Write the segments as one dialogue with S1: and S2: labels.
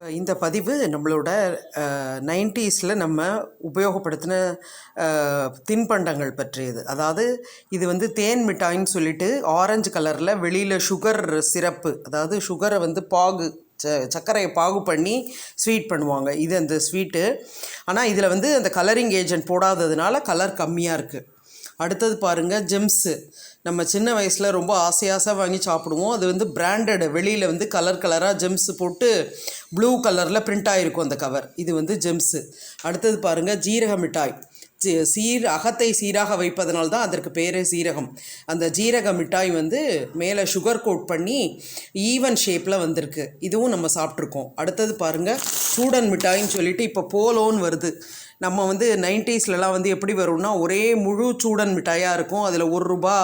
S1: இந்த பதிவு நம்மளோட 90ஸ்ல நம்ம உபயோகப்படுத்தின தின்பண்டங்கள் பற்றியது. அதாவது இது வந்து தேன் மிட்டாய்ன்னு சொல்லிட்டு ஆரஞ்சு கலரில் வெளியில் சுகர் சிரப்பு, அதாவது சுகரை வந்து சர்க்கரையை பாகு பண்ணி ஸ்வீட் பண்ணுவாங்க. இது அந்த ஸ்வீட்டு. ஆனால் இதில் வந்து அந்த கலரிங் ஏஜென்ட் போடாததுனால கலர் கம்மியாக இருக்குது. அடுத்தது பாருங்கள், ஜெம்ஸு. நம்ம சின்ன வயசில் ரொம்ப ஆசையாக வாங்கி சாப்பிடுவோம். அது வந்து பிராண்டட், வெளியில் வந்து கலர் கலராக ஜெம்ஸு போட்டு ப்ளூ கலரில் பிரிண்ட் ஆகிருக்கும் அந்த கவர். இது வந்து ஜெம்ஸு. அடுத்தது பாருங்கள், ஜீரக மிட்டாய். அகத்தை சீராக வைப்பதனால தான் அதற்கு பேரே சீரகம். அந்த ஜீரக மிட்டாய் வந்து மேலே சுகர் கோட் பண்ணி ஈவன் ஷேப்பில் வந்திருக்கு. இதுவும் நம்ம சாப்பிட்ருக்கோம். அடுத்தது பாருங்கள், சூடன் மிட்டாயின்னு சொல்லிட்டு இப்போ போலோன்னு வருது. நம்ம வந்து 90ஸ்லலாம் வந்து எப்படி வரும்னா, ஒரே முழு சூடன் மிட்டாயாக இருக்கும். அதில் ₹1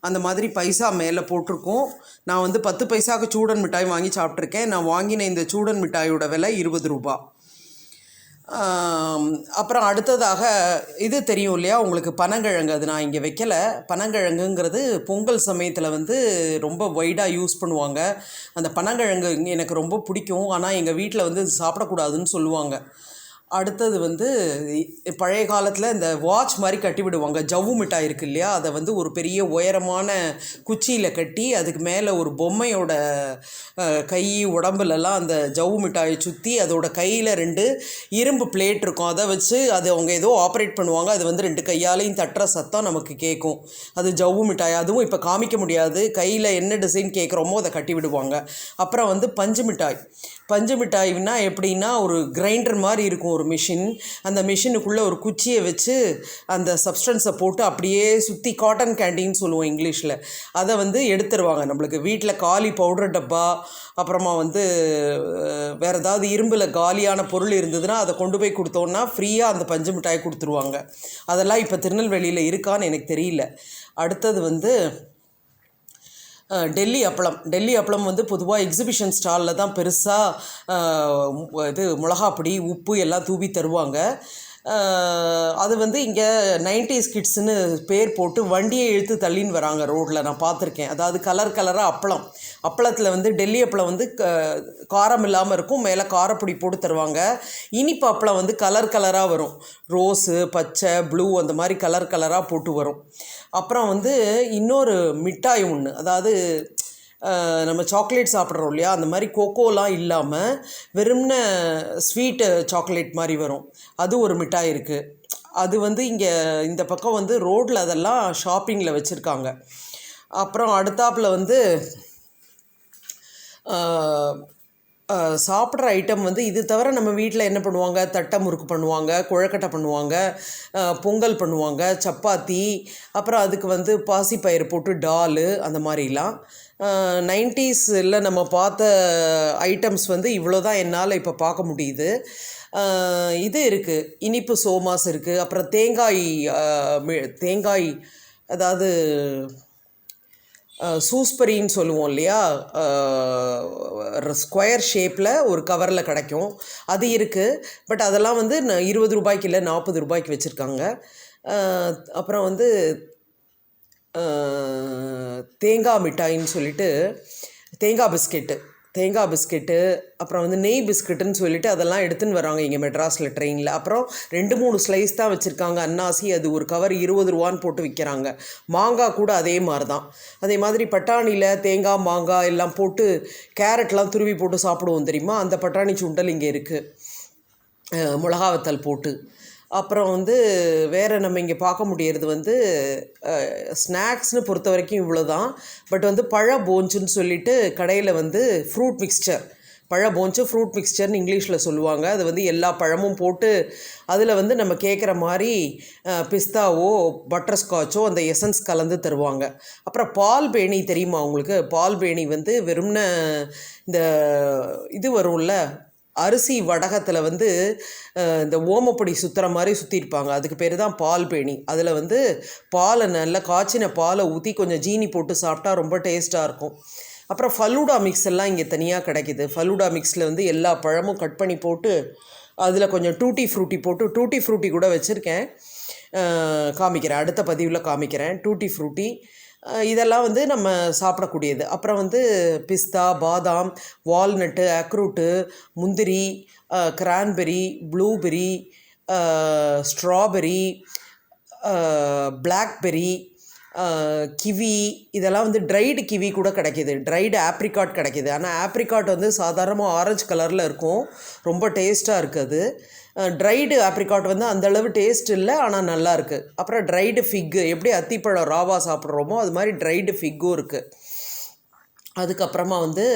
S1: அந்த மாதிரி பைசா மேலே போட்டிருக்கோம். நான் வந்து 10 பைசாவுக்கு சூடன் மிட்டாய் வாங்கி சாப்பிட்ருக்கேன். நான் வாங்கின இந்த சூடன் மிட்டாயோட விலை ₹20. அப்புறம் அடுத்ததாக இது தெரியும் இல்லையா உங்களுக்கு, பனங்கிழங்கு. அது நான் இங்கே வைக்கலை. பனங்கிழங்குங்கிறது பொங்கல் சமயத்தில் வந்து ரொம்ப வைடாக யூஸ் பண்ணுவாங்க. அந்த பனங்கிழங்கு எனக்கு ரொம்ப பிடிக்கும். ஆனால் எங்கள் வீட்டில் வந்து சாப்பிடக்கூடாதுன்னு சொல்லுவாங்க. அடுத்தது வந்து பழைய காலத்தில் இந்த வாட்ச் மாதிரி கட்டி விடுவாங்க. ஜவ்வு மிட்டாய் இருக்குது இல்லையா, அதை வந்து ஒரு பெரிய உயரமான குச்சியில் கட்டி அதுக்கு மேலே ஒரு பொம்மையோட கை உடம்புலலாம் அந்த ஜவ்வு மிட்டாயை சுற்றி அதோட கையில் 2 இரும்பு பிளேட் இருக்கும். அதை வச்சு அது அவங்க ஏதோ ஆப்ரேட் பண்ணுவாங்க. அது வந்து 2 கையாலையும் தட்டுற சத்தம் நமக்கு கேட்கும். அது ஜவ்வு மிட்டாய். அதுவும் இப்போ காமிக்க முடியாது. கையில் என்ன டிசைன் கேட்குறோமோ அதை கட்டி விடுவாங்க. அப்புறம் வந்து பஞ்சு மிட்டாய். பஞ்சு மிட்டாய்னா எப்படின்னா, ஒரு கிரைண்டர் மாதிரி இருக்கும் ஒரு மிஷின். அந்த மிஷினுக்குள்ளே ஒரு குச்சியை வச்சு அந்த சப்ஸ்டன்ஸை போட்டு அப்படியே சுற்றி, காட்டன் கேண்டின்னு சொல்லுவோம் இங்கிலீஷில், அதை வந்து எடுத்துருவாங்க. நம்மளுக்கு வீட்டில் காலி பவுடர் டப்பா, அப்புறமா வந்து வேறு ஏதாவது இரும்பில் காலியான பொருள் இருந்ததுன்னா அதை கொண்டு போய் கொடுத்தோன்னா ஃப்ரீயாக அந்த பஞ்சு மிட்டாய் கொடுத்துருவாங்க. அதெல்லாம் இப்போ திருநெல்வேலியில் இருக்கான்னு எனக்கு தெரியல. அடுத்தது வந்து டெல்லி அப்பளம். டெல்லி அப்பளம் வந்து பொதுவாக எக்ஸிபிஷன் ஸ்டாலில் தான் பெருசாக இது மிளகாப்பொடி, உப்பு எல்லாம் தூவி தருவாங்க. அது வந்து இங்கே 90s கிட்ஸுன்னு பேர் போட்டு வண்டியை இழுத்து தள்ளின்னு வராங்க ரோட்டில், நான் பார்த்துருக்கேன். அதாவது கலர் கலராக அப்பளத்தில் வந்து டெல்லி அப்பளம் வந்து காரம் இல்லாமல் இருக்கும், மேலே காரப்பொடி போட்டு தருவாங்க. இனிப்பு அப்பளம் வந்து கலர் கலராக வரும். ரோஸு, பச்சை, ப்ளூ, அந்த மாதிரி கலர் கலராக போட்டு வரும். அப்புறம் வந்து இன்னொரு மிட்டாய் ஒன்று, அதாவது நம்ம சாக்லேட் சாப்பிட்றோம் இல்லையா, அந்த மாதிரி கோகோலாம் இல்லாமல் வெறும்ன ஸ்வீட்டு சாக்லேட் மாதிரி வரும். அது ஒரு மிட்டாய் இருக்குது. அது வந்து இங்கே இந்த பக்கம் வந்து ரோட்டில் அதெல்லாம் ஷாப்பிங்கில் வச்சுருக்காங்க. அப்புறம் அடுத்தாப்பில் வந்து சாப்பிட்ற ஐட்டம் வந்து இது தவிர நம்ம வீட்டில் என்ன பண்ணுவாங்க, தட்டை முறுக்கு பண்ணுவாங்க, கொழக்கட்டை பண்ணுவாங்க, பொங்கல் பண்ணுவாங்க, சப்பாத்தி, அப்புறம் அதுக்கு வந்து பாசிப்பயிறு போட்டு டாலு, அந்த மாதிரிலாம். 90ஸ்ல நம்ம பார்த்த ஐட்டம்ஸ் வந்து இவ்வளோ தான் என்னால் இப்போ பார்க்க முடியுது. இது இருக்குது, இனிப்பு சோமாஸ் இருக்குது. அப்புறம் தேங்காய் அதாவது சூஸ்பரின்னு சொல்லுவோம் இல்லையா, ஸ்கொயர் ஷேப்பில் ஒரு கவரில் கிடைக்கும். அது இருக்குது. பட் அதெல்லாம் வந்து ₹20 இல்லை ₹40 வச்சுருக்காங்க. அப்புறம் வந்து தேங்காய் மிட்டாயின்னு சொல்லிட்டு தேங்காய் பிஸ்கெட்டு, அப்புறம் வந்து நெய் பிஸ்கெட்டுன்னு சொல்லிட்டு அதெல்லாம் எடுத்துன்னு வராங்க இங்கே மெட்ராஸில் ட்ரெயினில். அப்புறம் 2-3 ஸ்லைஸ் தான் வச்சுருக்காங்க. அன்னாசி, அது ஒரு கவர் ₹20 போட்டு விற்கிறாங்க. மாங்காய் கூட அதே மாதிரி தான். அதே மாதிரி பட்டாணியில் தேங்காய், மாங்காய் எல்லாம் போட்டு, கேரட்லாம் துருவி போட்டு சாப்பிடுவோம் தெரியுமா, அந்த பட்டாணி சுண்டல் இங்கே இருக்குது, மிளகா வத்தல் போட்டு. அப்புறம் வந்து வேறு நம்ம இங்கே பார்க்க முடியறது வந்து ஸ்நாக்ஸ்னு பொறுத்த வரைக்கும் இவ்வளோ தான். பட் வந்து பழ போஞ்சுன்னு சொல்லிட்டு கடையில் வந்து ஃப்ரூட் மிக்ஸ்சர், பழ போஞ்சு ஃப்ரூட் மிக்ஸ்சர்னு இங்கிலீஷில் சொல்லுவாங்க. அது வந்து எல்லா பழமும் போட்டு அதில் வந்து நம்ம கேட்குற மாதிரி பிஸ்தாவோ பட்டர்ஸ்காட்சோ அந்த எசன்ஸ் கலந்து தருவாங்க. அப்புறம் பால் பேணி தெரியுமா உங்களுக்கு? பால் பேணி வந்து வெறும்ன இந்த இது வரும்ல, அரிசி வடகத்தில் வந்து இந்த ஓமப்பொடி சுற்றுற மாதிரி சுற்றிருப்பாங்க, அதுக்கு பேர் தான் பால் பேணி. அதில் வந்து பாலை, நல்லா காய்ச்சின பாலை ஊற்றி கொஞ்சம் ஜீனி போட்டு சாப்பிட்டா ரொம்ப டேஸ்ட்டாக இருக்கும். அப்புறம் ஃபலூடா மிக்ஸ் எல்லாம் இங்கே தனியாக கிடைக்கிது. ஃபலூடா மிக்ஸில் வந்து எல்லா பழமும் கட் பண்ணி போட்டு அதில் கொஞ்சம் டூட்டி ஃப்ரூட்டி போட்டு, டூட்டி ஃப்ரூட்டி கூட வச்சுருக்கேன், காமிக்கிறேன், அடுத்த பதிவில் காமிக்கிறேன். டூட்டி ஃப்ரூட்டி, இதெல்லாம் வந்து நம்ம சாப்பிடக்கூடியது. அப்புறம் வந்து பிஸ்தா, பாதாம், வால்நட்டு, அக்ரூட்டு, முந்திரி, cranberry, blueberry, strawberry, blackberry, kiwi, இதெல்லாம் வந்து ட்ரைடு கிவி கூட கிடைக்கிது. ட்ரைடு ஆப்ரிகாட் கிடைக்கிது. ஆனால் ஆப்ரிகாட் வந்து சாதாரணமாக ஆரஞ்சு கலரில் இருக்கும், ரொம்ப டேஸ்ட்டாக இருக்குது. ட்ரைடு ஆப்ரிகாட் வந்து அந்தளவு டேஸ்ட் இல்லை, ஆனால் நல்லாயிருக்கு. அப்புறம் ட்ரைடு ஃபிக்கு, எப்படி அத்திப்பழம் ராவா சாப்பிட்றோமோ அது மாதிரி ட்ரைடு ஃபிக்கும் இருக்குது. அதுக்கப்புறமா வந்து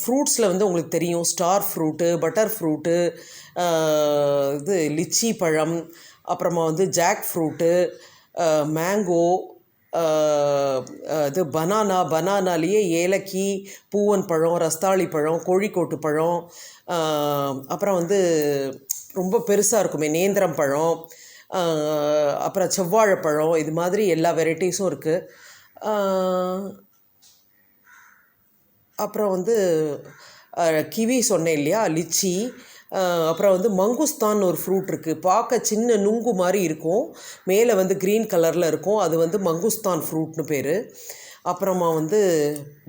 S1: ஃப்ரூட்ஸில் வந்து உங்களுக்கு தெரியும், ஸ்டார் ஃப்ரூட்டு, பட்டர் ஃப்ரூட்டு, இது லிச்சி பழம், அப்புறமா வந்து ஜாக் ஃப்ரூட்டு, மேங்கோ, இது பனானாலேயே ஏலக்கி, பூவன் பழம், ரஸ்தாளி பழம், கோழிக்கோட்டு பழம், அப்புறம் வந்து ரொம்ப பெருசாக இருக்குமே நேந்திரம் பழம், அப்புறம் செவ்வாழைப்பழம், இது மாதிரி எல்லா வெரைட்டிஸும் இருக்குது. அப்புறம் வந்து கிவி சொன்னேன் இல்லையா, லிச்சி. அப்புறம் வந்து மங்குஸ்தான் ஒரு ஃப்ரூட் இருக்குது, பார்க்க சின்ன நுங்கு மாதிரி இருக்கும், மேலே வந்து க்ரீன் கலரில் இருக்கும், அது வந்து மங்குஸ்தான் ஃப்ரூட்னு பேர். அப்புறமா வந்து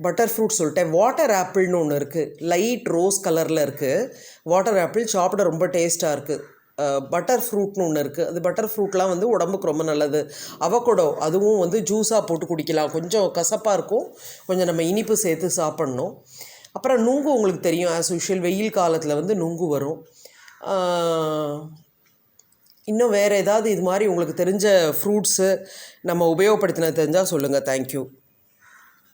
S1: பட்டர் ஃப்ரூட் சொல்லிட்டேன். வாட்டர் ஆப்பிள்னு ஒன்று இருக்குது, லைட் ரோஸ் கலரில் இருக்குது. வாட்டர் ஆப்பிள் சாப்பிட ரொம்ப டேஸ்ட்டாக இருக்குது. பட்டர் ஃப்ரூட்னு ஒன்று இருக்குது, அது பட்டர் ஃப்ரூட்லாம் வந்து உடம்புக்கு ரொம்ப நல்லது. அவகோடோ, அதுவும் வந்து ஜூஸாக போட்டு குடிக்கலாம், கொஞ்சம் கசப்பாக இருக்கும், கொஞ்சம் நம்ம இனிப்பு சேர்த்து சாப்பிட்ணும். அப்புறம் நுங்கு உங்களுக்கு தெரியும், ஆஸ் யூஷுவல் வெயில் காலத்தில் வந்து நுங்கு வரும். இன்னும் வேறு ஏதாவது இது மாதிரி உங்களுக்கு தெரிஞ்ச ஃப்ரூட்ஸு நம்ம உபயோகப்படுத்தின தெரிஞ்சால் சொல்லுங்கள். தேங்க்யூ.